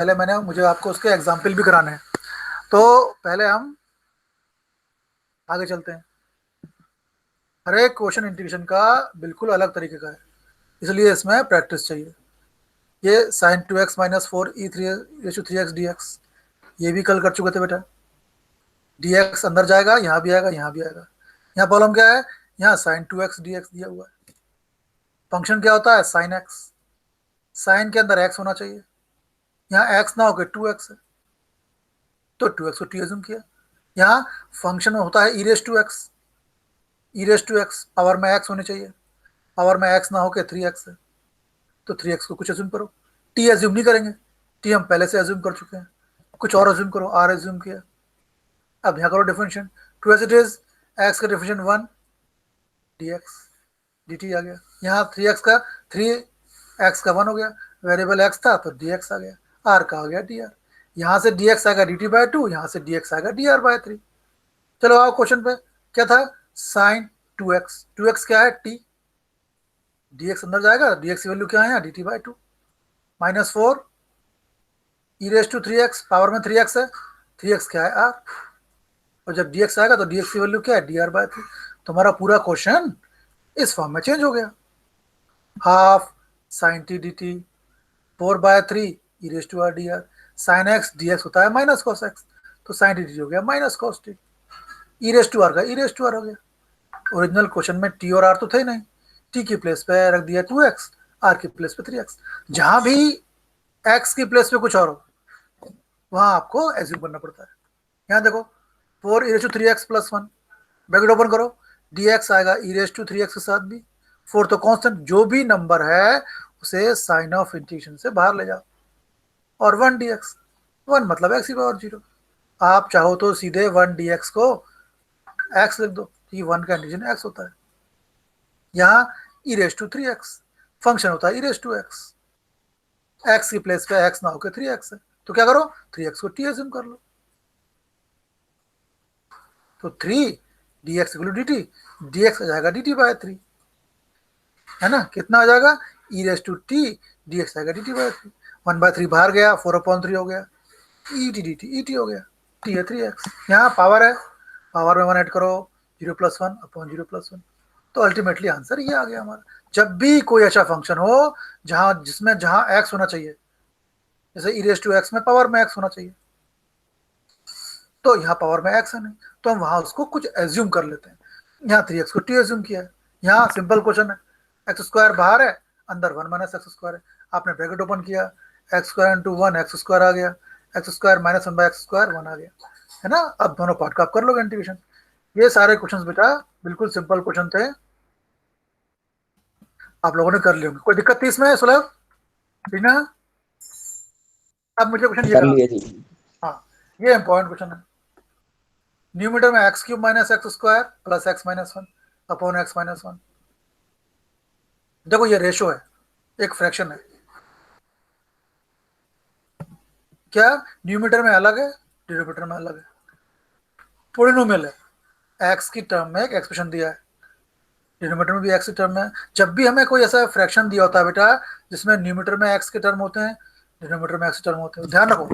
पहले मुझे आपको उसके एग्जाम्पल भी कराने हैं। तो पहले हम आगे चलते हैं। हर एक क्वेश्चन इंटीग्रेशन का बिल्कुल अलग तरीके का है, इसलिए इसमें प्रैक्टिस चाहिए। ये साइन 2x माइनस 4e3x ये भी कल कर चुके थे बेटा। dx अंदर जाएगा, यहाँ भी आएगा, यहाँ भी आएगा। यहाँ प्रॉब्लम क्या है, यहाँ साइन 2x dx दिया हुआ है। फंक्शन क्या होता है, साइन x। साइन के अंदर x होना चाहिए, यहाँ x ना होकर 2x है, तो 2x को t एज्यूम किया। यहाँ फंक्शन में होता है e raise to x power में x होने चाहिए, पावर में x ना होकर 3x है, तो 3x को कुछ एज्यूम करो। t एज्यूम नहीं करेंगे, t हम पहले से एज्यूम कर चुके हैं, कुछ और एज्यूम करो, r एज्यूम किया। अब यहाँ करो differentiation, two as it is, x का डिफरेंशिएशन 1 dx dt आ गया। यहाँ 3x का 1 हो गया, वेरिएबल x था तो dx आ गया, r का आ गया dr। यहाँ से dx आएगा dt/2, यहाँ से dx आएगा dr/3। चलो आओ क्वेश्चन पे, क्या था, साइन 2x क्या है, t, dx अंदर जाएगा, dx की वैल्यू क्या है यहाँ, dt/2 माइनस 4 e⁻³ पावर में 3x है, 3x क्या है, r, और जब dx आएगा तो dx की वैल्यू क्या है, dr/3। तुम्हारा पूरा क्वेश्चन इस फॉर्म में चेंज हो गया, half sine t dt 4/3 e⁻r dr। Sine x dx होता है माइनस कॉस x, तो साइन t dt हो गया माइनस कॉस t, e⁻r का e⁻r हो गया। ओरिजिनल क्वेश्चन में t और r तो थे नहीं, t की प्लेस पे रख दिया 2x, r की प्लेस पे 3x। जहां भी x की प्लेस पे कुछ और हो वहां आपको एज्यूम करना पड़ता है। यहाँ देखो 4e⁻³ प्लस 1, ब्रैकेट ओपन करो, dx आएगा e⁻³ के साथ भी, 4 तो कांस्टेंट, जो भी नंबर है उसे साइन ऑफ इंटीग्रेशन से बाहर ले जाओ, और 1 dx, 1 मतलब x⁻0। आप चाहो तो सीधे 1 dx को x लिख दो, कि 1 का इंटीग्रेशन x होता है। यहाँ e⁻³ फंक्शन होता है e⁻x, x की प्लेस पे x ना होकर 3x है, तो क्या करो, 3x को t एज्यूम कर लो, तो 3 dx इक्वल dt, dx आ जाएगा dt/3, है ना, कितना आ जाएगा, e⁻t dx आएगा dt/3, 1/3 बाहर गया, 4/3 हो गया, et dt et हो गया, t है 3x। यहाँ पावर है, पावर में 1 ऐड करो, 0+1/0+1, तो अल्टीमेटली आंसर ये आ गया हमारा। जब भी कोई ऐसा फंक्शन हो जहां x होना चाहिए, जैसे e⁻x में पावर में x होना चाहिए, तो यहाँ पावर में x है नहीं, तो हम वहां उसको कुछ एज्यूम कर लेते हैं। यहाँ 3x को t एज्यूम किया है। यहाँ सिंपल क्वेश्चन है, x² बाहर है, अंदर 1 माइनस x², है, आपने ब्रैकेट ओपन किया, x² इंटू 1 x² आ गया, x² माइनस 1/x², 1 आ गया, है ना। अब दोनों पार्ट का आप कर लोगे इंटीग्रेशन। ये सारे क्वेश्चन बेटा बिल्कुल सिंपल क्वेश्चन थे, आप लोगों ने कर लिए होंगे। कोई दिक्कत थी इसमें सुलभ, ठीक ना। अब मुझे क्वेश्चन ये कर करना, लिए जी। हाँ ये इंपॉर्टेंट क्वेश्चन है। न्यूमीटर में x³ minus x² plus x minus 1 upon x minus 1। देखो ये रेशो है, एक फ्रैक्शन है, क्या न्यूमीटर में अलग है, डिनोमिनेटर में अलग है, पोलिनोमियल है, x की टर्म में एक एक्सप्रेशन दिया है, डिनोमिनेटर में भी x की टर्म में। जब भी हमें कोई ऐसा फ्रैक्शन दिया होता है बेटा जिसमें न्यूमीटर में x के टर्म होते हैं, डिनोमिनेटर में x के टर्म होते हैं, ध्यान रखो,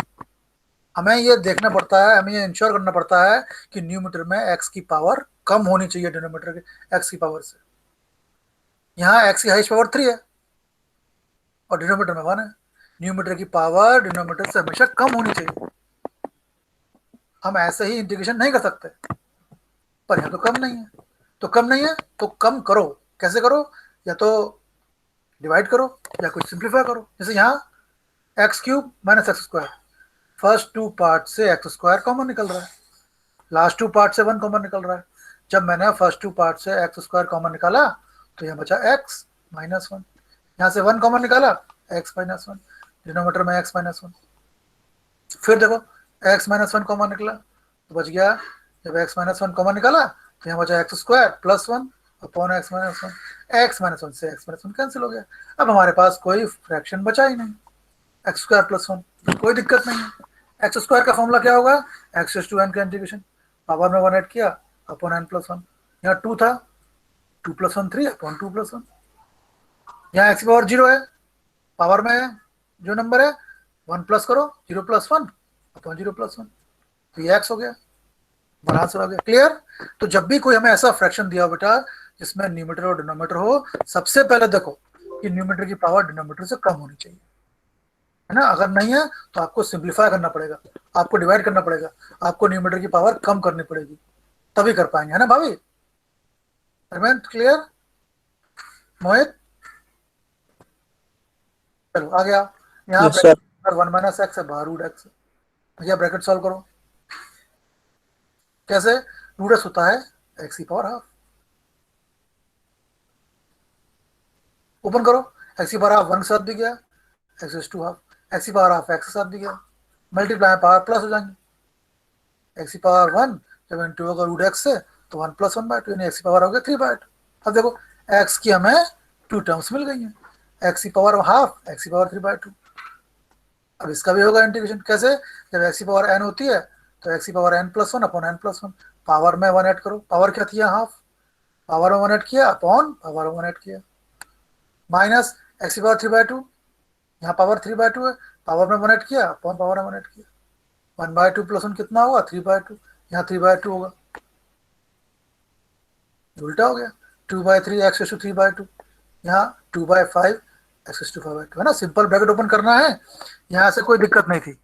हमें ये देखना पड़ता है, हमें ये इंश्योर करना पड़ता है कि न्यूमीटर में x की पावर कम होनी चाहिए डिनोमिनेटर के x की पावर से। यहाँ x की हाईएस्ट पावर 3 है और डिनोमिनेटर में 1 है, न्यूमीटर की पावर डिनोमिनेटर से हमेशा कम होनी चाहिए। हम ऐसे ही इंटीग्रेशन नहीं कर सकते, पर यहाँ तो कम नहीं है, तो कम नहीं है तो कम करो, कैसे करो, या तो डिवाइड करो या कुछ सिंप्लीफाई करो। जैसे यहाँ x³ minus x², first 2 part से x² कॉमन निकल रहा है, लास्ट 2 पार्ट से 1 कॉमन निकल रहा है। जब मैंने फर्स्ट 2 पार्ट से x² कॉमन निकाला तो यहाँ बचा x माइनस 1, यहाँ से 1 कॉमन निकाला, x माइनस 1, डिनोमिनेटर में x माइनस 1। फिर देखो x माइनस 1 कॉमन निकला तो बच गया, जब x माइनस 1 कॉमन निकाला तो यहाँ बचा x² plus 1 upon x minus 1, x minus 1 से x माइनस 1 कैंसिल हो गया। अब हमारे पास कोई फ्रैक्शन बचा ही नहीं, x² प्लस 1, कोई दिक्कत नहीं है। x² का फॉर्मूला क्या होगा, x⁻n का इंटीग्रेशन, पावर में 1 ऐड किया अपॉन n प्लस 1, यहाँ 2 था, 2 प्लस 1 3 अपॉन 2 प्लस 1, यहाँ x की पावर 0 है, पावर में जो नंबर है 1 प्लस करो, 0 प्लस 1 अपॉन 0 प्लस 1, तो ये x हो गया, बराबर से आ गया। क्लियर? तो जब भी कोई हमें ऐसा फ्रैक्शन दिया बेटा जिसमें न्यूमरेटर और डिनोमिनेटर हो, सबसे पहले देखो कि न्यूमरेटर की पावर डिनोमिनेटर से कम होनी चाहिए, है ना। अगर नहीं है तो आपको सिंप्लीफाई करना पड़ेगा, आपको डिवाइड करना पड़ेगा, आपको न्यूमरेटर की पावर कम करनी पड़ेगी, तभी कर पाएंगे, है ना भाभी? क्लियर मोहित? चलो आ गया। यहाँ यस सर। ब्रैकेट 1 - x है, बाहर रूट एक्स है। भैया ब्रैकेट सॉल्व करो। कैसे? रूट एक्स होता है एक्स की पावर हाफ। ओपन करो, एक्स की पावर हाफ 1 के साथ भी गया, एक्स टू हाफ, एक्स की पावर हाफ एक्स के साथ भी गया, मल्टीप्लाई पावर प्लस हो जाएंगे। एक्स की पावर 1 जब इंटू होगा रूट एक्स से तो 1 + 1/2, यानी एक्स की पावर हो गया 3/2। अब देखो एक्स की हमें 2 टर्म्स मिल गई हैं, एक्स की पावर हाफ, एक्स की पावर 3/2। अब इसका भी होगा इंटीग्रेशन। कैसे? जब एक्स की पावर n होती है तो एक्स की power n+1 upon n+1, power में 1 ऐड करो, पावर क्या थी हाफ, पावर में 1 ऐड किया अपॉन पावर में 1 ऐड किया, माइनस एक्स की पावर 3/2, यहाँ पावर 3/2 है, पावर में 1 ऐड किया अपॉन पावर में 1 ऐड किया, 1/2 + 1 कितना होगा 3/2, यहाँ 3/2 होगा, उल्टा हो गया, 2/3 x⁵3/2, यहाँ 2/5 x⁵5/2, है ना। सिंपल ब्रैकेट ओपन करना है, यहाँ से कोई दिक्कत नहीं थी,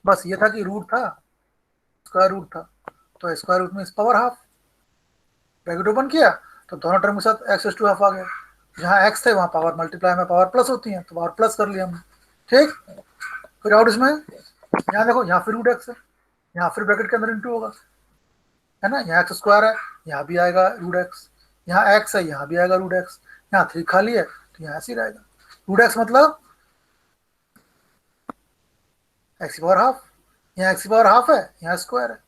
बस ये था कि रूट था, स्क्वायर रूट था, तो स्क्वायर रूट में इस पावर हाफ, ब्रैकेट ओपन किया तो दोनों टर्म के साथ x⁵हाफ आ गया, जहाँ x थे वहाँ पावर मल्टीप्लाई में पावर प्लस होती है तो पावर प्लस कर लिया हमने। ठीक, कोई डाउट इसमें? यहाँ देखो, यहाँ फिर रूट एक्स है, यहाँ फिर ब्रैकेट के अंदर इंटू होगा, है ना। यहाँ x² है, यहाँ भी आएगा रूट एक्स, यहाँ x है, यहाँ भी आएगा रूट एक्स, यहाँ 3 खाली है तो यहाँ ऐसे ही रहेगा। रूट एक्स मतलब एक्स की पावर हाफ, यहाँ एक्स की पावर हाफ है, यहाँ स्क्वायर है,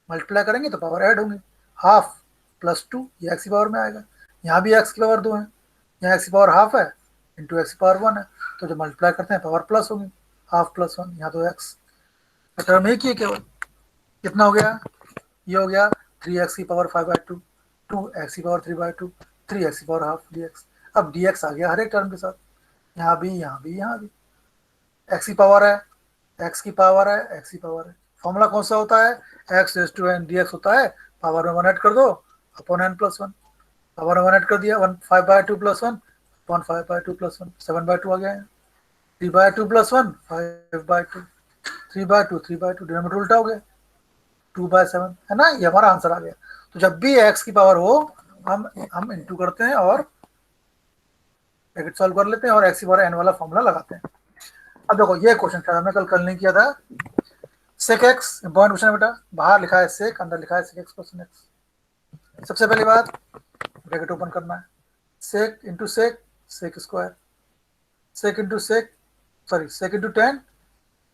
मल्टीप्लाई करेंगे तो पावर ऐड होंगी, हाफ +2 ये एक्स की पावर में आएगा, यहाँ भी एक्स की पावर 2 है, यहाँ एक्स की पावर हाफ है इंटू एक्स की पावर 1 है, तो जब मल्टीप्लाई करते हैं पावर प्लस होगी, हाफ +1, यहाँ तो एक्स टर्म एक ही है केवल। कितना हो गया? ये हो गया 3x की पावर 5/2, 2x की पावर 3/2, 3x की पावर हाफ dx। अब dx आ गया हर एक टर्म के साथ, यहाँ भी, यहाँ भी, यहाँ भी, x की पावर है, x की पावर है, x की पावर है। फॉर्मूला कौन सा होता है? x⁵n dx होता है, पावर में 1 ऐड कर दो अपॉन n+1, पावर में 1 ऐड कर दिया, 5/2 + 1 अपॉन 5/2 + 1, 7/2 आ गया है, 3/2 + 1 5/2, 3/2 3/2, डिनोमिनेटर उल्टा हो गया, 2/7, है ना। ये हमारा आंसर आ गया। तो जब भी x की पावर हो हम इंटू करते हैं और ब्रैकेट सॉल्व कर लेते हैं और x की पावर n वाला फॉर्मूला लगाते हैं। अब देखो ये क्वेश्चन था, हमने कल नहीं किया था, सेक एक्स इंपॉर्टेंट क्वेश्चन है बेटा, बाहर लिखा है सेक, अंदर लिखा है सेक एक्स + x। सबसे पहली बात ब्रैकेट ओपन करना है, sec into sec, sec square, sec into sec, sorry sec into 10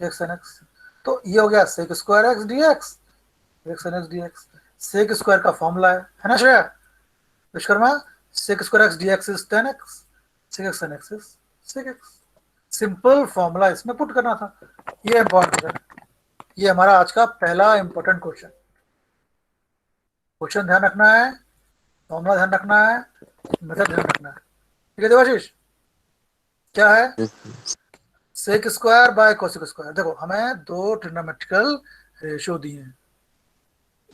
x n x, तो ये हो गया sec square x d x, x n x d x. Sec square का फॉर्मूला है ना Shreya Vishwakarma, sec square x dx is 10x, sec x and x is sec x। Simple formula इसमें put करना था, ये इंपॉर्टेंट है, ये हमारा आज का पहला इंपॉर्टेंट क्वेश्चन। क्वेश्चन ध्यान रखना है, फॉर्मूला ध्यान रखना है, मेथड ध्यान रखना है। ठीक है देवाशीष, क्या है? Sec square by cosec square. देखो हमें दो ट्रिग्नोमेट्रिकल रेशियो दिए हैं,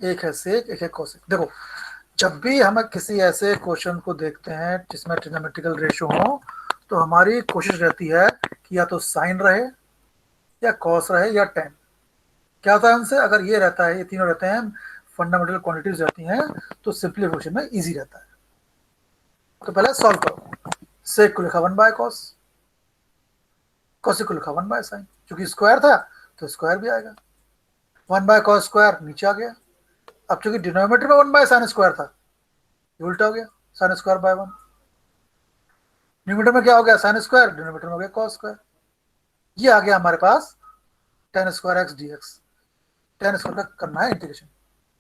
एक है सेक, एक है कोसेक। देखो जब भी हम किसी ऐसे क्वेश्चन को देखते हैं जिसमें ट्रिग्नोमेट्रिकल रेशियो हो, तो हमारी कोशिश रहती है कि या तो साइन रहे या कॉस रहे या टेन। क्या होता है उनसे? अगर ये रहता है, ये तीनों रहते हैं, फंडामेंटल क्वांटिटीज रहती हैं, तो सिंप्लीफिकेशन में इजी रहता है। तो पहले सॉल्व करो, सेक को लिखा 1/cos, कॉस को लिखा 1/sin, क्योंकि स्क्वायर था तो स्क्वायर भी आएगा, 1/cos स्क्वायर नीचे आ गया। अब चूंकि डिनोमिनेटर में 1/sin स्क्वायर था, ये उल्टा हो गया, sin स्क्वायर बाय 1। न्यूमरेटर में क्या हो गया? sin स्क्वायर, डिनोमिनेटर में हो गया cos स्क्वायर। ये आ गया हमारे पास tan square x d x, tan square का करना है इंटीग्रेशन,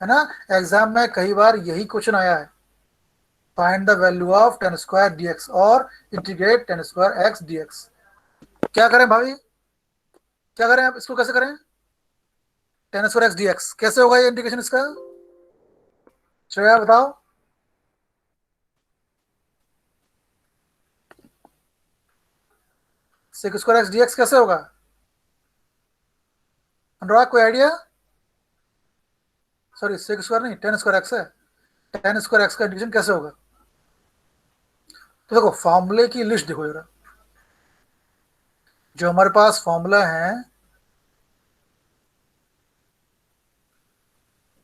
है ना। एग्जाम में कई बार यही क्वेश्चन आया है, find the value of tan square dx और integrate tan square x dx। क्या करें भाभी, क्या करें? आप इसको कैसे करें? tan स्क्वायर एक्स dx कैसे होगा ये इंटीग्रेशन इसका? श्रेया बताओ। sec स्क्वायर एक्स dx कैसे होगा? अनुराग कोई आइडिया? सॉरी सेक स्क्वायर नहीं, टेन स्क्वायर एक्स है। टेन स्क्वायर एक्स का इंटीग्रेशन कैसे होगा? तो देखो फॉर्मूले की लिस्ट देखो जरा, जो हमारे पास फॉर्मूला है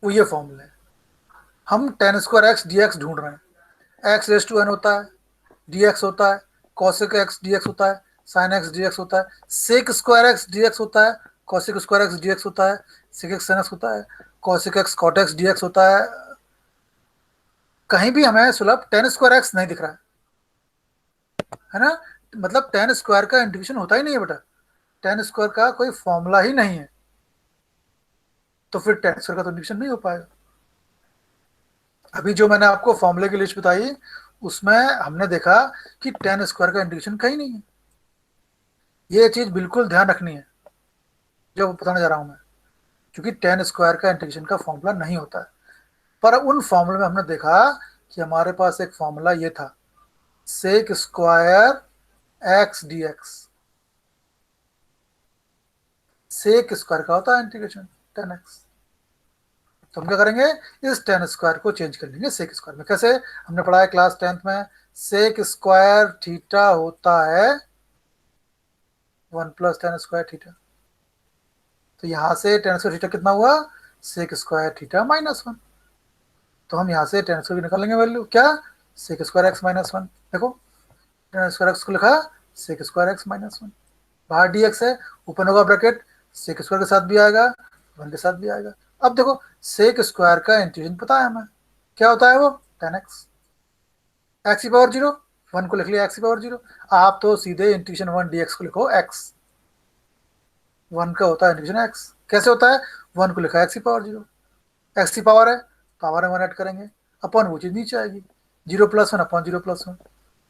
वो ये फॉर्मूला है। हम ten square x d x ढूंढ रहे हैं। एक्स रेस टू एन होता है, डी एक्स होता है, कॉसेक एक्स डी एक्स होता है, साइन एक्स डी एक्स होता है, sec square x d x होता है, cosec square x d x होता है, सेक एक्स साइन एक्स होता है, cosec x cot x d x होता है। कहीं भी हमें सुलभ टेन स्क्वायर एक्स नहीं दिख रहा है ना? मतलब टेन स्क्वायर का इंटीग्रेशन होता ही नहीं है बेटा, टेन स्क्वायर का कोई फॉर्मूला ही नहीं है, तो फिर टेन स्क्वायर का तो इंटीग्रेशन नहीं हो पाएगा। अभी जो मैंने आपको फॉर्मूले की लिस्ट बताई उसमें हमने देखा कि टेन स्क्वायर का इंटीग्रेशन कहीं नहीं है। ये चीज बिल्कुल ध्यान रखनी है जो बताने जा रहा हूं मैं, क्योंकि टेन स्क्वायर का इंटीग्रेशन का फॉर्मूला नहीं होता है। पर उन फॉर्मूले में हमने देखा कि हमारे पास एक फॉर्मूला ये था, sec square x d x. Sec square का होता है इंटीग्रेशन टेन एक्स। तो हम क्या करेंगे, इस टेन स्क्वायर को चेंज कर लेंगे सेक स्क्वायर में। कैसे? हमने पढ़ा है क्लास टेंथ में, सेक स्क्वायर थीटा होता है one plus tan square theta. तो यहां से टेन स्क्वायर थीटा कितना हुआ, sec square theta minus one. तो हम यहाँ से टेन स्क्वायर की निकाल लेंगे वैल्यू, क्या, sec square x minus one. देखो टेन स्क्वायर एक्स को लिखा sec square x minus one, बाहर डी एक्स है, ओपन होगा ब्रैकेट, सेक स्क्वायर के साथ भी आएगा, वन के साथ भी आएगा। अब देखो सेक स्क्वायर का इंटीग्रेशन पता है हमें, क्या होता है वो, टेन एक्स। एक्स की पावर जीरो, वन को लिख लिया एक्स की पावर जीरो। आप तो सीधे इंटीग्रेशन वन डी एक्स को लिखो एक्स, वन का होता है इंटीग्रेशन एक्स। कैसे होता है, वन को लिखा है एक्स की पावर जीरो, एक्स की पावर है, पावर में वन ऐड करेंगे, अपन वो चीज नीचे आएगी, zero plus one upon zero plus one,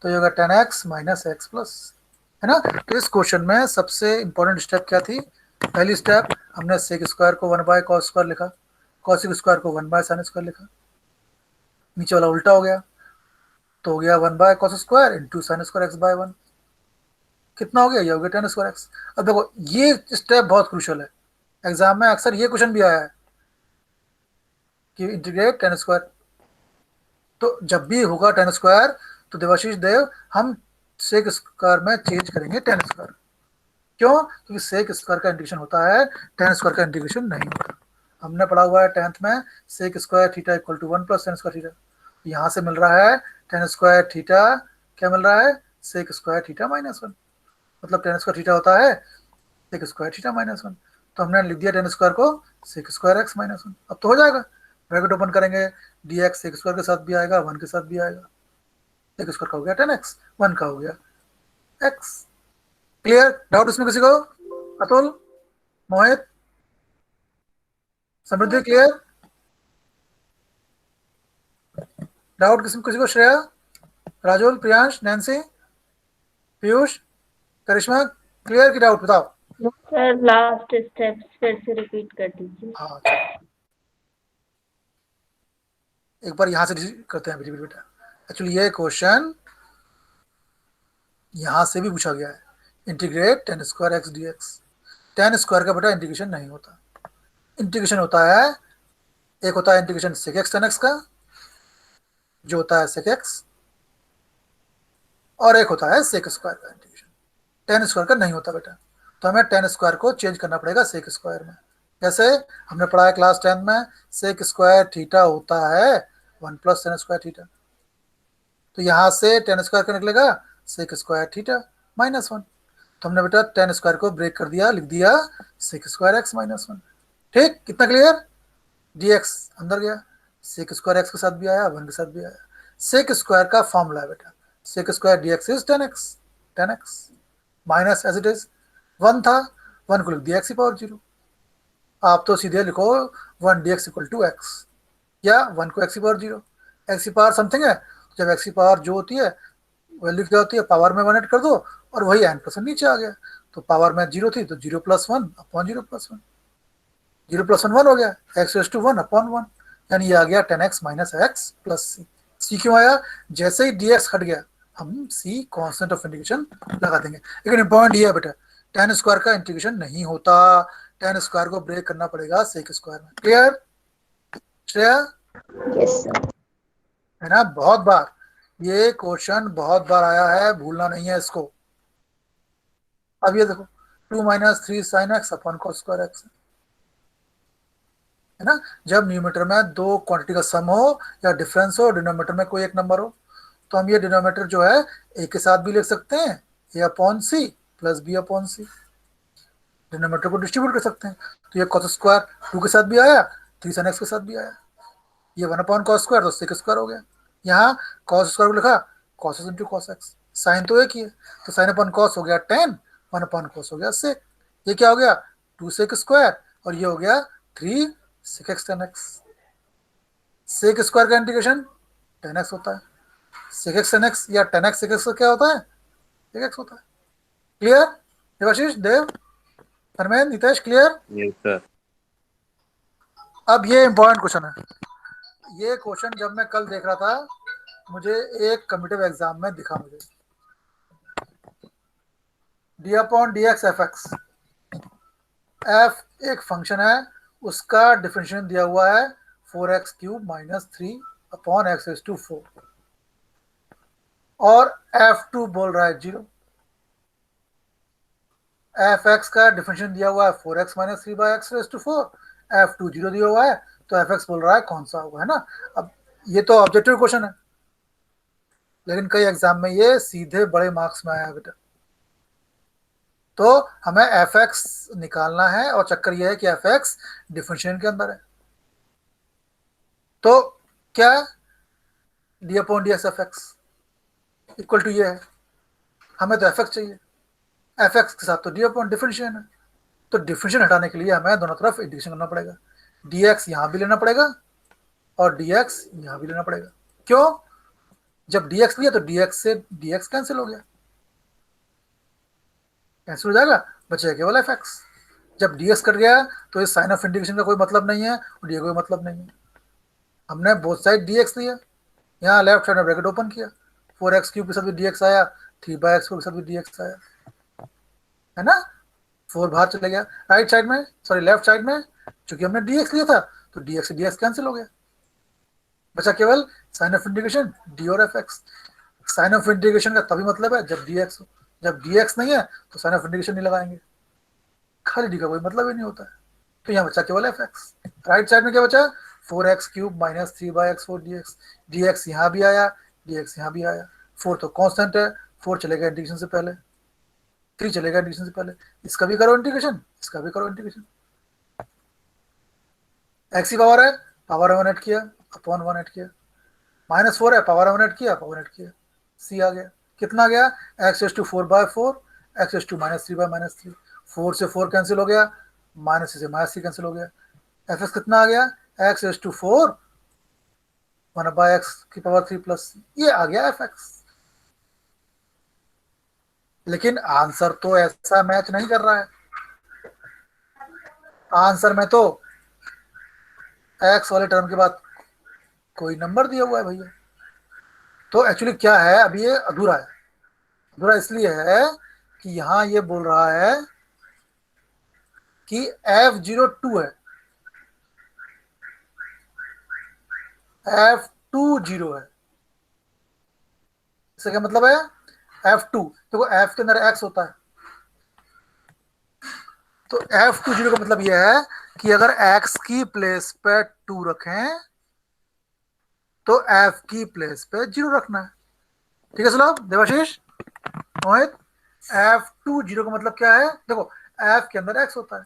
तो ये होगा ten x minus x plus, है ना? तो इस क्वेश्चन में सबसे इंपॉर्टेंट स्टेप क्या थी, पहली स्टेप हमने सेक स्क्वायर को वन बाय कॉस स्क्वायर लिखा, कॉसिक स्क्वायर को वन बाय साइन स्क्वायर लिखा, नीचे वाला उल्टा हो गया, तो हो गया one by cos square into sine square x by one. कितना हो गया, ये हो गया टेन स्क्वायर एक्स। अब देखो ये स्टेप बहुत क्रूशल है, एग्जाम में अक्सर ये क्वेश्चन भी आया है कि इंटीग्रेट टेन स्क्वायर। तो जब भी होगा टेन स्क्वायर तो देवाशीष देव हम सेक स्क्वायर में चेंज करेंगे टेन स्क्वायर। क्यों? क्योंकि सेक स्क्वायर का इंटीग्रेशन होता है, टेन स्क्वायर का इंटीग्रेशन नहीं होता। हमने पढ़ा हुआ है टेंथ में, sec square theta equal to one plus tan square theta. यहाँ से मिल रहा है टेन स्क्वायर थीटा, क्या मिल रहा है, sec square theta minus one. मतलब टेन स्क्वायर थीटा होता है sec square theta minus one. तो हमने लिख दिया टेन स्क्वायर को sec square x minus one. अब तो हो जाएगा, ब्रैकेट ओपन करेंगे, डी एक्स सेक स्क्वायर के साथ भी आएगा, वन के साथ भी आएगा, सेक स्क्वायर का हो गया टेन एक्स, वन का हो गया एक्स। क्लियर? डाउट इसमें किसी को? अतुल, मोहित, समृद्धि, क्लियर? डाउट किसी को? श्रेया, राजुल, प्रियांश, नैन्सी, पीयूष, करिश्मा, क्लियर की डाउट बताओ? सर लास्ट स्टेप्स फिर से रिपीट कर दीजिए। हाँ एक बार यहाँ से करते हैं बेटा। एक्चुअली ये क्वेश्चन यहाँ से भी पूछा गया है, integrate ten square x d x. Ten square का बेटा इंटीग्रेशन नहीं होता, इंटीग्रेशन होता है, एक होता है integration sec x tan x का जो होता है सेक एक्स, और एक होता है सेक स्क्वायर का इंटीग्रेशन, टेन स्क्वायर का नहीं होता बेटा। तो हमें टेन स्क्वायर को चेंज करना पड़ेगा सेक स्क्वायर में। कैसे? हमने पढ़ा है क्लास 10 में, सेक स्क्वायर थीटा होता है one plus tan square theta. तो यहाँ से टेन स्क्वायर का निकलेगा sec square theta minus one. तो हमने बेटा टेन स्क्वायर को ब्रेक कर दिया, लिख दिया sec square x minus one. ठीक, कितना क्लियर? डी एक्स अंदर गया, सेक स्क्वायर एक्स के साथ भी आया, वन के साथ भी आया। सेक स्क्वायर का फॉर्मूला है बेटा, sec square d x is tan x minus as it is, one था, वन को लिख दिया एक्स की पावर जीरो। आप तो सीधे लिखो one d x equal to x, या वन को एक्स की पावर जीरो, एक्स की पावर समथिंग है, जब एक्स की पावर जो होती है वैल्यू क्या होती है, पावर में वन ऐड कर दो और वही एन परसेंट नीचे आ गया। तो पावर में जीरो थी तो zero plus one upon zero plus one, zero plus one one हो गया, x raise to one upon one, यानी ये आ गया ten x minus x plus c. C क्यों आया? जैसे ही डी एक्स हट गया हम सी कॉन्स्टेंट ऑफ इंटीग्रेशन लगा देंगे। लेकिन इंपॉर्टेंट ये है बेटा, टेन स्क्वायर का इंटीग्रेशन नहीं होता, 10 स्क्वायर को ब्रेक करना पड़ेगा सेक स्क्वायर में। क्लियर श्रेया? Yes, sir. है ना, बहुत बार ये क्वेश्चन बहुत बार आया है, भूलना नहीं है इसको। अब ये देखो 2 minus 3 sine x upon cos square x, है ना। जब न्यूमरेटर में दो क्वांटिटी का सम हो या डिफरेंस हो, डिनोमिनेटर में कोई एक नंबर हो, तो हम ये डिनोमिनेटर जो है ए के साथ भी लिख सकते हैं, a upon c plus b upon c, denominator को डिस्ट्रीब्यूट कर सकते हैं। तो ये कॉस स्क्वायर 2 के साथ भी आया, 3 साइन एक्स के साथ भी आया, ये 1 अपॉन कॉस स्क्वायर तो सेक स्क्वायर हो गया। यहाँ कॉस स्क्वायर को लिखा cos into cos x, sine तो एक ही है, तो साइन अपॉन कॉस हो गया 10, 1 अपॉन कॉस हो गया सेक। ये क्या हो गया 2 सेक स्क्वायर, और ये हो गया 3 sec x 10x। Sec square का इंटीग्रेशन 10x होता है, सेक एक्स 10x या 10x सेक एक्स क्या होता है, सेक एक्स होता है। Clear Devashish, Dev, Dharmendra, Nitesh, clear? Yes sir. अब ये इंपॉर्टेंट क्वेश्चन है। ये क्वेश्चन जब मैं कल देख रहा था, मुझे एक कम्पिटिटिव एग्जाम में दिखा, मुझे d upon d x f x, f एक फंक्शन है, उसका डिफरेंशिएशन दिया हुआ है 4x cube minus 3 upon x raise to 4, और f2 बोल रहा है 0। एफ एक्स का डिफरेंशिएशन दिया हुआ है 4x minus 3 by x raise to 4, f2 0 दिया हुआ है, तो एफ एक्स बोल रहा है कौन सा होगा, है ना। अब ये तो ऑब्जेक्टिव क्वेश्चन है, लेकिन कई एग्जाम में ये सीधे बड़े मार्क्स में आया बेटा। तो हमें एफ एक्स निकालना है, और चक्कर ये है कि एफ एक्स डिफरेंशिएशन के अंदर है। तो क्या d upon d x f x equal to ये है, हमें तो एफ एक्स चाहिए, एफ एक्स के साथ तो डी अपॉन डिफरेंशिएशन है, तो डिफरेंशिएशन हटाने के लिए हमें दोनों तरफ इंटीग्रेशन करना पड़ेगा, डी एक्स यहाँ भी लेना पड़ेगा और डी एक्स यहाँ भी लेना पड़ेगा। क्यों? जब डी एक्स लिया तो डी एक्स से डी एक्स कैंसिल हो गया, कैंसिल हो जाएगा, बचेगा केवल एफ एक्स। जब डी एक्स कट गया तो इस साइन ऑफ इंटीग्रेशन का कोई मतलब नहीं है, और डी का कोई मतलब नहीं है। हमने बोथ साइड डी एक्स लिया, यहाँ लेफ्ट साइड में ब्रैकेट ओपन किया, 4x क्यूब के साथ भी डी एक्स आया, 3 बाई एक्स के साथ भी डी एक्स आया, है ना। 4 बाहर चले गया, राइट साइड में, सॉरी लेफ्ट साइड में, चूंकि हमने डी एक्स लिया था तो डी एक्स से डी एक्स कैंसिल हो गया, बचा केवल साइन ऑफ इंटीग्रेशन डी और f x. Sign of integration का तभी मतलब है जब डी एक्स हो, जब डी एक्स नहीं है तो साइन ऑफ इंटीग्रेशन नहीं लगाएंगे, खाली डी का कोई मतलब ही नहीं होता है। तो यहाँ बचा केवल एफ एक्स। राइट साइड में क्या बचा, 4x cube minus 3 by x 4 D x, d x यहाँ भी आया, डी एक्स यहाँ भी आया, 4 तो कांस्टेंट है, 4 चलेगा इंटीग्रेशन से पहले, 3 चलेगा इंटीग्रेशन से पहले, इसका भी करो इंटीग्रेशन, इसका भी करो इंटीग्रेशन। एक्स ही पावर है, पावर 1 ऐड किया अपॉन 1 ऐड किया, -4 है, पावर 1 ऐड किया अपॉन 1 ऐड किया, सी आ गया। कितना गया, x raise to 4 by 4, x raise to minus 3 by minus 3, 4 से 4 कैंसिल हो गया, माइनस से माइनस 3 कैंसिल हो गया, एफ एक्स कितना आ गया, x raise to 4 1 by x की पावर 3 प्लस, ये आ गया एफ एक्स। लेकिन आंसर तो ऐसा मैच नहीं कर रहा है, आंसर में तो एक्स वाले टर्म के बाद कोई नंबर दिया हुआ है भैया। तो एक्चुअली क्या है, अभी ये अधूरा है, अधूरा इसलिए है कि यहां ये बोल रहा है कि F02 है, F2 0 है। इसका क्या मतलब है, F2 देखो, F के अंदर X होता है, तो F2 0 का मतलब यह है कि अगर X की प्लेस पे 2 रखें तो F की प्लेस पे 0 रखना है। ठीक है सुलभ, देवाशीष, मोहित, F2 0 का मतलब क्या है, देखो F के अंदर X होता है,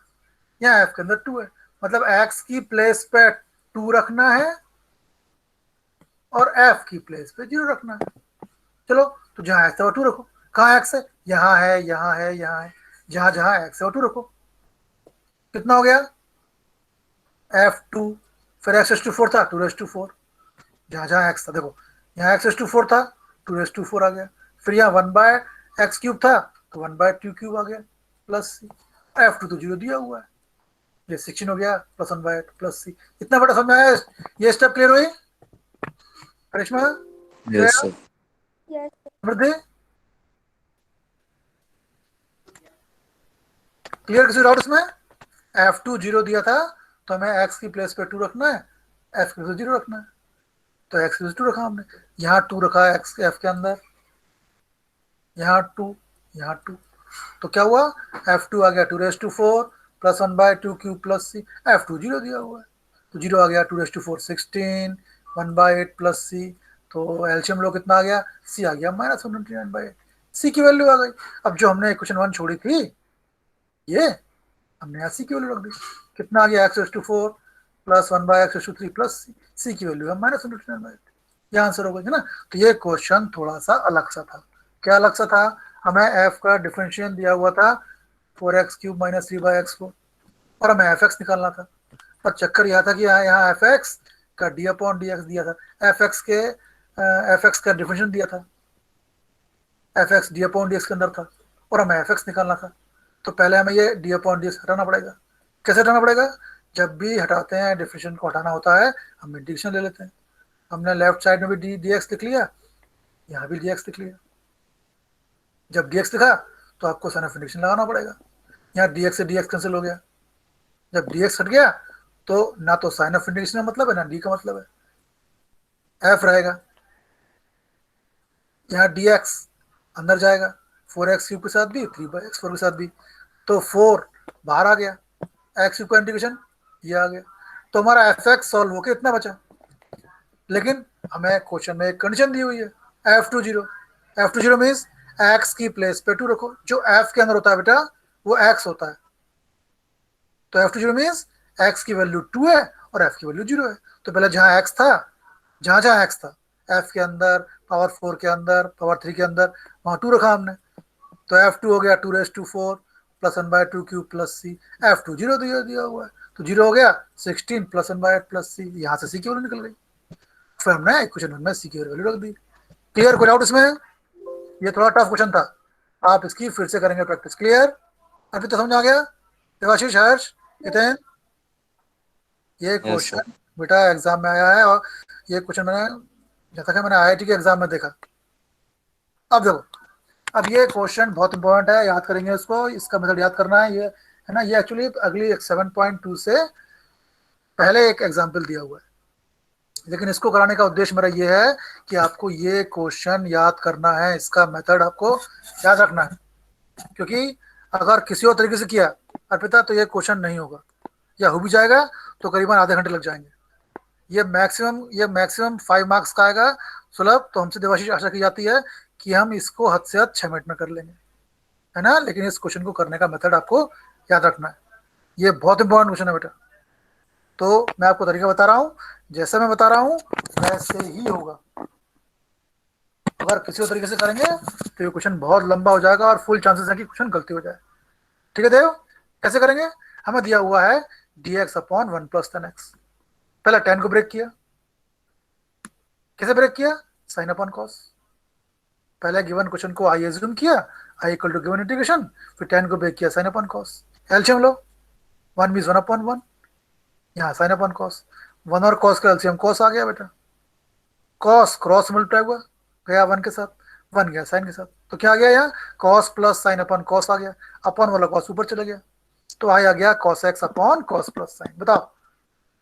यहाँ F के अंदर 2 है, मतलब X की प्लेस पे 2 रखना है और F की प्लेस पे 0 रखना है। चलो, तो जहां X है वो 2 रखो, कहाँ X है, यहाँ है, यहाँ है, यहाँ है, जहां जहां X है वो 2 रखो। कितना हो गया, F2, फिर x रेज टू 4 था, 2 रेज टू 4, जहां जहां x था, देखो यहाँ x रेज टू 4 था, 2 रेज टू 4 आ गया, फिर यहाँ 1 बाय एक्स क्यूब था तो 1 बाय 2 क्यूब आ गया प्लस सी, F2 तो 0 दिया हुआ है, ये 16 हो गया प्लस 1 बाय प्लस सी। इतना बड़ा समझ आया, ये स्टेप क्लियर हुई Karishma? Yes sir. Samriddhi clear, किसी डाउट इसमें? F2 0 दिया था, तो हमें x की प्लेस पे 2 रखना है, f की प्लेस 0 रखना है, तो x की प्लेस 2 रखा हमने, यहाँ 2 रखा है x के f के अंदर, यहाँ 2, यहाँ 2, तो क्या हुआ, F2 आ गया 2⁴ प्लस 1/2 क्यूब प्लस सी, F2 0 दिया हुआ है, तो 0 आ गया 2⁴ 16, 1/8 प्लस सी, तो एलसीएम लो कितना आ गया, सी आ गया -129/8, सी की वैल्यू आ गई। अब जो हमने इक्वेशन 1 छोड़ी थी, ये हमने यहाँ सी की वैल्यू रख दी, कितना आ गया x⁴ plus 1/x⁴ plus c, सी की वैल्यू है -129/8, ये आंसर हो गया ना। तो ये क्वेश्चन थोड़ा सा अलग सा था। क्या अलग सा था, हमें f का डिफरेंशियल दिया हुआ था 4x³ - 3/x4, और हमें एफ एक्स निकालना था, पर चक्कर यह था कि यहाँ एफ एक्स का d/dx दिया था, एफ एक्स का डिफरेंशियल दिया था, एफ एक्स d/dx के अंदर था, और हमें एफ एक्स निकालना था, तो पहले हमें ये d/dx हटाना पड़ेगा। कैसे हटाना पड़ेगा, जब भी हटाते हैं डिफरेंशियल को हटाना होता है, हम इंटीग्रेशन ले लेते हैं। हमने लेफ्ट साइड में भी dx लिख लिया, यहाँ भी dx लिख लिया, जब dx लिखा तो आपको साइन ऑफ इंटीग्रेशन लगाना पड़ेगा, यहाँ dx से dx कैंसिल हो गया, जब dx हट गया तो ना तो साइन ऑफ इंटीग्रेशन का मतलब है ना डी का मतलब है, एफ रहेगा, यहाँ dx अंदर जाएगा 4x³ के साथ भी 3/x4 के साथ भी, तो 4 बाहर आ गया, x³ का इंटीग्रेशन ये आ गया, तो हमारा एफ एक्स सॉल्व होकर इतना बचा। लेकिन हमें क्वेश्चन में एक कंडीशन दी हुई है, F2 0, F2 0 मीन्स x की प्लेस पे 2 रखो, जो f के अंदर होता है बेटा वो x होता है, तो F2 0 मीन्स x की वैल्यू 2 है और f की वैल्यू 0 है, तो पहले जहाँ x था, जहाँ जहाँ x था f के अंदर, पावर 4 के अंदर, पावर 3 के अंदर, वहाँ 2 रखा हमने, तो F2 हो गया 2⁴ प्लस 1/2 क्यूब प्लस सी, F2 0 दिया हुआ है, तो 0 हो गया 16 प्लस 1/8 प्लस सी, यहाँ से सी की वैल्यू निकल गई, फिर हमने इक्वेशन में सी की वैल्यू रख दी। क्लियर, कोई डाउट इसमें, ये थोड़ा टफ क्वेश्चन था, आप इसकी फिर से करेंगे प्रैक्टिस। क्लियर, अभी तो समझ आ गया, देवाशीष, हर्ष, नितिन, ये यस सर। क्वेश्चन बेटा एग्जाम में आया है, और ये क्वेश्चन मैंने जैसा कि मैंने आईआईटी के एग्जाम में देखा। अब देखो, अब ये क्वेश्चन बहुत इंपॉर्टेंट है, याद करेंगे इसको, इसका मेथड याद करना है, ये है ना, ये एक्चुअली अगली 7.2 से पहले एक एग्जाम्पल दिया हुआ है, लेकिन इसको कराने का उद्देश्य मेरा ये है कि आपको ये क्वेश्चन याद करना है, इसका मेथड आपको याद रखना है, क्योंकि अगर किसी और तरीके से किया अर्पिता तो ये क्वेश्चन नहीं होगा, या हो भी जाएगा तो करीबन आधे घंटे लग जाएंगे, ये मैक्सिमम 5 मार्क्स का आएगा सुलभ, तो हमसे देवाशीष आशा की जाती है कि हम इसको हद से हद 6 मिनट में कर लेंगे, है ना, लेकिन इस क्वेश्चन को करने का मेथड आपको याद रखना है, ये बहुत इंपॉर्टेंट क्वेश्चन है बेटा, तो मैं आपको तरीका बता रहा हूँ, जैसा मैं बता रहा हूँ वैसे ही होगा, अगर किसी और तरीके से करेंगे तो ये क्वेश्चन बहुत लंबा हो जाएगा और फुल चांसेस है कि क्वेश्चन गलती हो जाए। ठीक है देव, कैसे करेंगे, हमें दिया हुआ है dx/1 + 10x, पहले 10 को ब्रेक किया, कैसे ब्रेक किया, साइन अपॉन कॉस, पहले गिवन क्वेश्चन को आई एज्यूम किया, I equal to given integration, फिर 10 को ब्रेक किया साइन अपॉन कॉस, एलसीएम लो, 1 मीन्स 1/1, यहाँ साइन अपॉन कॉस, 1 और कॉस का एलसीएम कॉस आ गया बेटा, कॉस क्रॉस मल्टीप्लाई हुआ, गया 1 के साथ, 1 गया साइन के साथ, तो क्या आ गया यहाँ, cos plus sine upon cos आ गया, अपॉन वाला कॉस ऊपर चला गया, तो आ गया cos x upon cos plus sign. बताओ,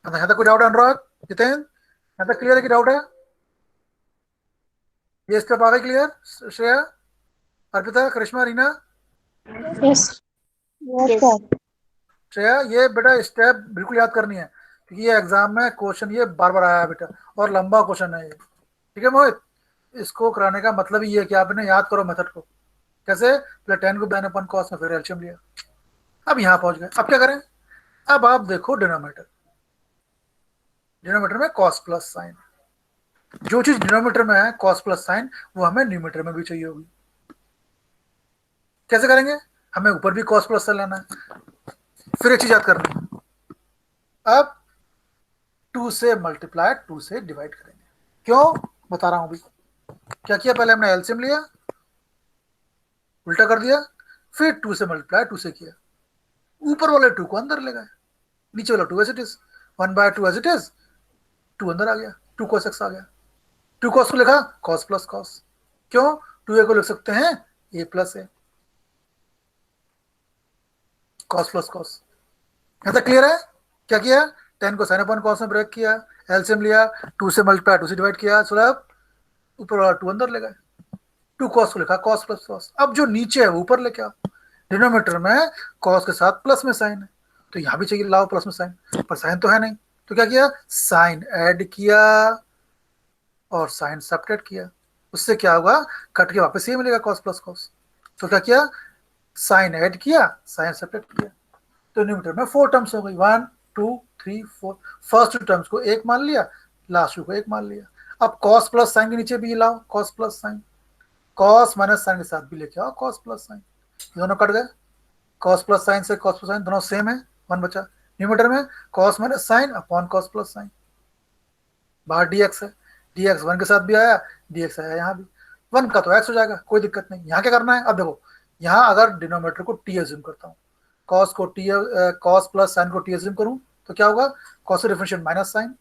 यहाँ तक कोई डाउट है अनुराग, जितेन, यहाँ तक क्लियर है कि डाउट है, ये स्टेप आ गई clear, Shreya, Arpita, Karishma, Reena, yes Yes. Sir. Shreya, ये बेटा स्टेप बिल्कुल याद करनी है, क्योंकि ये एग्जाम में क्वेश्चन ये बार बार आया है बेटा, और लंबा क्वेश्चन है ये, ठीक है मोहित, इसको कराने का मतलब ही ये है कि आप इन्हें याद करो मेथड को, कैसे, पहले 10 को बैन अपन कॉस में फिर एल्शियम लिया, अब यहाँ पहुंच गए, अब क्या करें, अब आप देखो डिनोमीटर, डिनोमीटर में कॉस प्लस साइन, जो चीज डिनोमीटर में है कॉस प्लस साइन वो हमें न्यूमीटर में भी चाहिए होगी, कैसे करेंगे, हमें ऊपर भी कॉस प्लस साइन लाना है, फिर एक चीज याद करनी है, अब 2 से मल्टीप्लाई 2 से डिवाइड करेंगे, क्यों बता रहा हूं अभी, क्या किया, पहले हमने एलसीएम लिया, उल्टा कर दिया, फिर 2 से मल्टीप्लाई 2 से किया, ऊपर वाले 2 को अंदर ले गए, नीचे वाला 2 as it is, 1/2 as it is, 2 अंदर आ गया, 2 cos x आ गया, 2 cos को लिखा cos प्लस कॉस, क्यों, 2a को लिख सकते हैं a plus A, cos plus cos, यहाँ तक क्लियर है? क्या किया, 10 को साइन अपॉन कॉस में ब्रेक किया, एलसीएम लिया, 2 से मल्टीप्लाई 2 से डिवाइड किया, सुलभ ऊपर वाला 2 अंदर ले गए, 2 कॉस को लिखा कॉस प्लस कॉस। अब जो नीचे है वो ऊपर लेके आओ, डिनोमीटर में कॉस के साथ प्लस में साइन है, तो यहाँ भी चाहिए लाओ प्लस में साइन, पर साइन तो है नहीं, तो क्या किया, साइन ऐड किया और साइन सब्ट्रैक्ट किया। उससे क्या होगा, कट के वापस ये मिलेगा कॉस प्लस कॉस। तो क्या किया, साइन ऐड किया, साइन सब्ट्रैक्ट किया, तो न्यूमरेटर में 4 टर्म्स हो गई, 1 2 3 4। फर्स्ट 2 टर्म्स को 1 मान लिया, लास्ट 2 को 1 मान लिया। अब कॉस प्लस साइन के नीचे भी लाओ cos plus sine, cos minus sine के साथ भी लेके आओ कॉस प्लस साइन, दोनों कट गए, कॉस प्लस साइन से कॉस प्लस साइन दोनों सेम है, 1 बचा। न्यूमरेटर में cos minus sine upon cos plus sine, बाहर dx है, dx 1 के साथ भी आया, dx आया यहाँ भी, 1 का तो x हो जाएगा, कोई दिक्कत नहीं। यहाँ क्या करना है, अब देखो यहाँ अगर डिनोमिनेटर को t एज्यूम करता हूँ, कॉस को t, कॉस प्लस साइन को t एज्यूम करूँ तो क्या होगा, कॉस से डिफरेंशिएट माइनस साइन,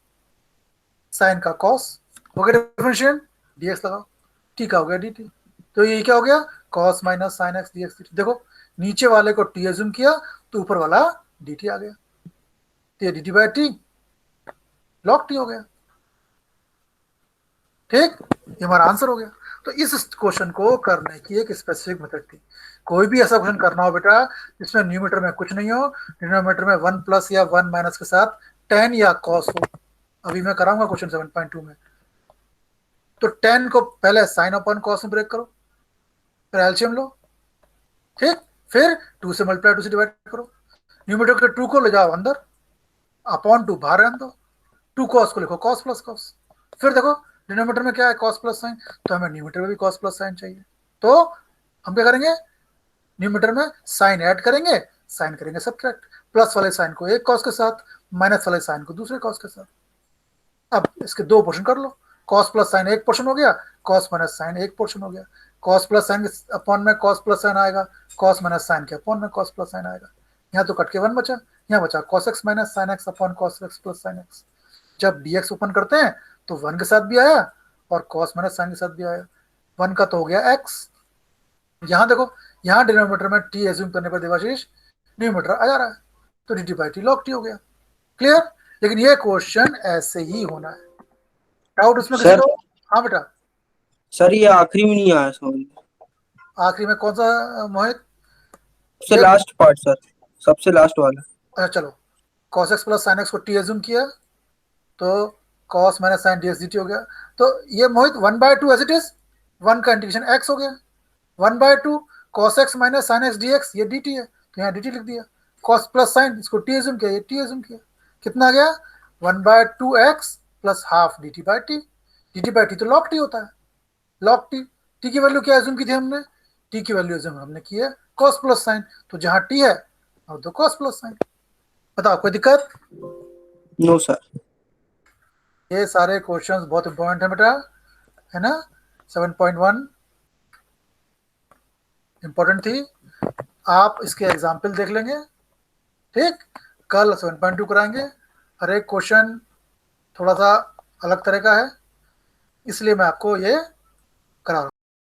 साइन का कॉस हो गया डिफरेंशिएट, dx लगाओ, t का हो गया dt, तो ये क्या हो गया, cos minus sine x dx dt। देखो नीचे वाले को t एज्यूम किया तो ऊपर वाला dt आ गया, तो ये dt by T log T हो गया, ठीक, ये हमारा आंसर हो गया। तो इस क्वेश्चन को करने की एक स्पेसिफिक मेथड थी। कोई भी ऐसा क्वेश्चन करना हो बेटा जिसमें न्यूमरेटर में कुछ नहीं हो, डिनोमिनेटर में 1 प्लस या 1 माइनस के साथ tan या cos हो, अभी मैं कराऊंगा क्वेश्चन 7.2 में, तो tan को पहले साइन अपॉन कॉस में ब्रेक करो, फिर एलसीएम लो, ठीक, फिर 2 से मल्टीप्लाई 2 से डिवाइड करो, न्यूमरेटर के 2 को ले जाओ अंदर, अपॉन 2 बाहर रहने दो, 2 कॉस को लिखो कॉस प्लस कॉस, फिर देखो डिनोमिनेटर में क्या है कॉस प्लस साइन, तो हमें न्यूमरेटर में भी कॉस प्लस साइन चाहिए, तो हम क्या करेंगे, न्यूमरेटर में साइन ऐड करेंगे, साइन करेंगे सब्ट्रैक्ट, प्लस वाले साइन को एक कॉस के साथ, माइनस वाले साइन को दूसरे कॉस के साथ। अब इसके 2 पोर्शन कर लो, कॉस प्लस साइन एक पोर्शन हो गया, कॉस माइनस साइन एक पोर्शन हो गया, कॉस प्लस साइन के अपॉन में कॉस प्लस साइन आएगा, कॉस माइनस साइन के अपॉन में कॉस प्लस साइन आएगा, यहाँ तो कट के 1 बचा, यहाँ बचा cos x minus sine x upon cos x plus sine x. जब dx ओपन करते हैं तो 1 के साथ भी आया और कॉस माइनस साइन के साथ भी आया, 1 का तो हो गया x, यहाँ देखो यहाँ डिनोमिनेटर में t एज्यूम करने पर देवाशीष न्यूमरेटर आ जा रहा है, तो dt by T log T हो गया, क्लियर। लेकिन ये क्वेश्चन ऐसे ही होना है, डाउट उसमें किसी सर को? हाँ बेटा, सर ये आखिरी में नहीं आया समझ में। आखिरी में कौन सा मोहित? सबसे लास्ट पार्ट सर, सबसे लास्ट वाला। अच्छा चलो, cos x plus sine x को t एज्यूम किया तो cos minus sine dx dt हो गया, तो ये मोहित 1/2 एज इट इज, 1 का इंटीग्रेशन x हो गया, 1/2 cos x minus sine x dx ये dt है, तो यहाँ dt लिख दिया, cos प्लस साइन इसको t एज्यूम किया, ये t एज्यूम किया, कितना आ गया 1/2x plus half dt by T, dt by T तो log t होता है, log t, t की वैल्यू क्या एज्यूम की थी हमने, t की वैल्यू एज्यूम हमने की है cos प्लस साइन, तो जहाँ t है और तो cos प्लस साइन। बताओ कोई दिक्कत? No sir. ये सारे क्वेश्चंस बहुत इंपॉर्टेंट है बेटा, है ना, 7.1 इंपॉर्टेंट थी, आप इसके एग्जाम्पल देख लेंगे, ठीक, कल 7.2 कराएंगे, हर एक क्वेश्चन थोड़ा सा अलग तरह का है, इसलिए मैं आपको ये